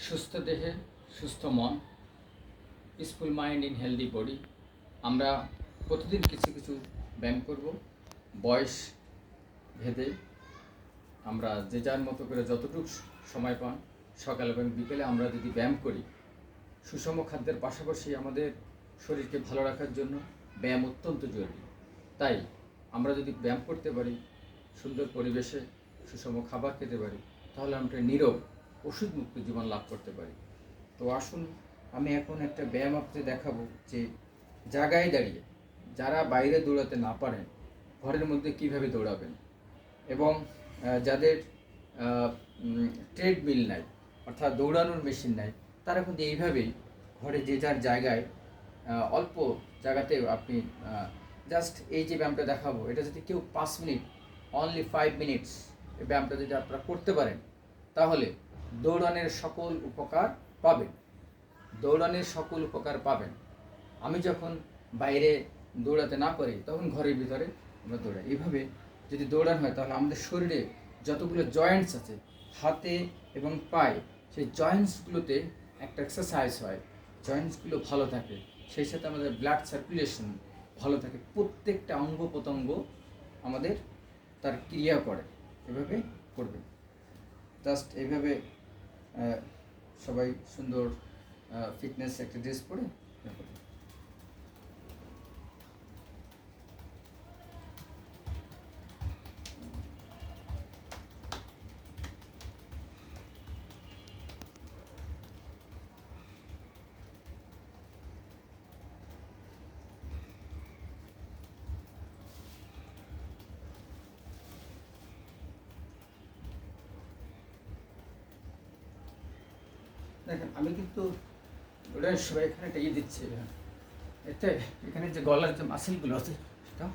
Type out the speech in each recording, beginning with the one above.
সুস্থ দেহে সুস্থ মন, peaceful mind in healthy body. আমরা প্রতিদিন কিছু কিছু ব্যায়াম করব। বয়স ভেদে আমরা যে যার মতো করে যতটুকু সময় পান সকাল এবং বিকেলে আমরা যদি ব্যায়াম করি, সুষম খাদ্যের পাশাপাশি আমাদের শরীরকে ভালো রাখার জন্য ব্যায়াম অত্যন্ত জরুরি। তাই আমরা যদি ব্যায়াম করতে পারি, সুন্দর পরিবেশে সুষম খাবার খেতে পারি, তাহলে আমরা নীরব ওষুধমুক্ত জীবন লাভ করতে পারি। তো আসুন, আমি এখন একটা ব্যায়াম আপনাদের দেখাবো যে জায়গায় দাঁড়িয়ে যারা বাইরে দৌড়াতে না পারেন, ঘরের মধ্যে কিভাবে দৌড়াবেন, এবং যাদের ট্রেডমিল নাই, অর্থাৎ দৌড়ানোর মেশিন নাই, তারা কিন্তু এইভাবেই ঘরে যে যার জায়গায় অল্প জায়গাতে আপনি জাস্ট এই যে ব্যায়ামটা দেখাবো, এটা যদি কেউ 5 মিনিট, অনলি 5 মিনিটস এই ব্যায়ামটা যদি আপনারা করতে পারেন, তাহলে দৌড়ানোর সকল উপকার পাবেন। আমি যখন বাইরে দৌড়াতে না পারি, তখন ঘরের ভিতরে আমরা দৌড়াই। এইভাবে যদি দৌড়ানো হয়, তাহলে আমাদের শরীরে যতগুলো জয়েন্টস আছে হাতে এবং পায়ে, সেই জয়েন্টসগুলোতে একটা এক্সারসাইজ হয়, জয়েন্টসগুলো ভালো থাকে, সেই সাথে আমাদের ব্লাড সার্কুলেশন ভালো থাকে, প্রত্যেকটা অঙ্গ প্রত্যঙ্গ আমাদের তার ক্রিয়া করে। এভাবে করবে, জাস্ট এইভাবে সবাই সুন্দর ফিটনেস একটা ড্রেস পরে দেখেন। আমি কিন্তু ওটা সবাই এখানে একটা দিচ্ছি, এতে এখানে যে গলার যে মাসেলগুলো আছে সেটা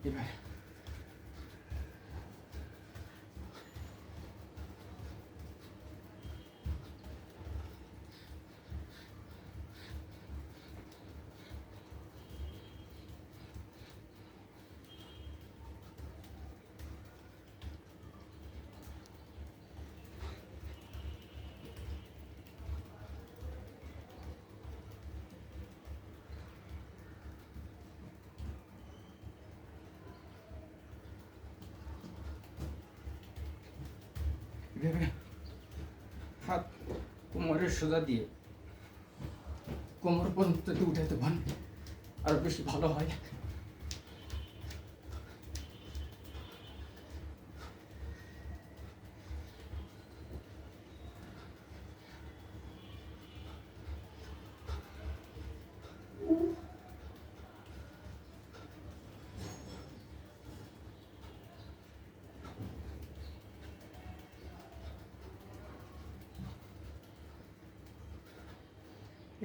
এভাবে। এভাবে হাত কোমরের সোজা দিয়ে কোমর পর্যন্ত যদি উঠাতে পারেন, আরো বেশি ভালো হয়।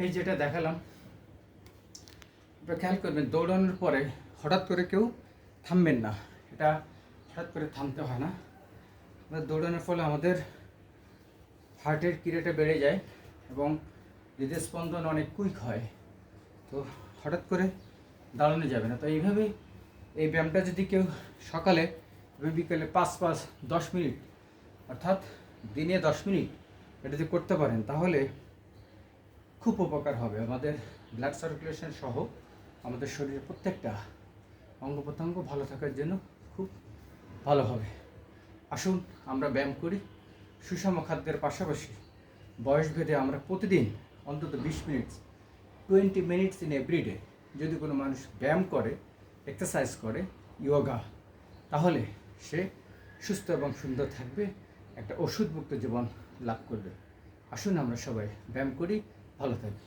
এই যেটা দেখালাম, আপনারা খেয়াল করবেন, দৌড়ানোর পরে হঠাৎ করে কেউ থামবেন না। এটা হঠাৎ করে থামতে হয় না। দৌড়ানোর ফলে আমাদের হার্টের ক্রিয়াটা বেড়ে যায় এবং হৃদস্পন্দন অনেক কুইক হয়। তো হঠাৎ করে দাঁড়ানো যাবে না। তো এইভাবেই এই ব্যায়ামটা যদি কেউ সকালে বিকেলে 5-10 মিনিট, অর্থাৎ দিনে 10 মিনিট এটা যদি করতে পারেন, তাহলে খুব উপকার হবে। আমাদের ব্লাড সার্কুলেশন সহ আমাদের শরীরের প্রত্যেকটা অঙ্গ প্রত্যঙ্গ ভালো থাকার জন্য খুব ভালো হবে। আসুন আমরা ব্যায়াম করি, সুষম খাদ্যের পাশাপাশি বয়স ভেদে আমরা প্রতিদিন অন্তত 20 মিনিট, 20 মিনিটস ইন এভরিডে যদি কোনো মানুষ ব্যায়াম করে, এক্সারসাইজ করে, যোগা, তাহলে সে সুস্থ এবং সুন্দর থাকবে, একটা ওষুধমুক্ত জীবন লাভ করবে। আসুন আমরা সবাই ব্যায়াম করি, ভালো থাকি।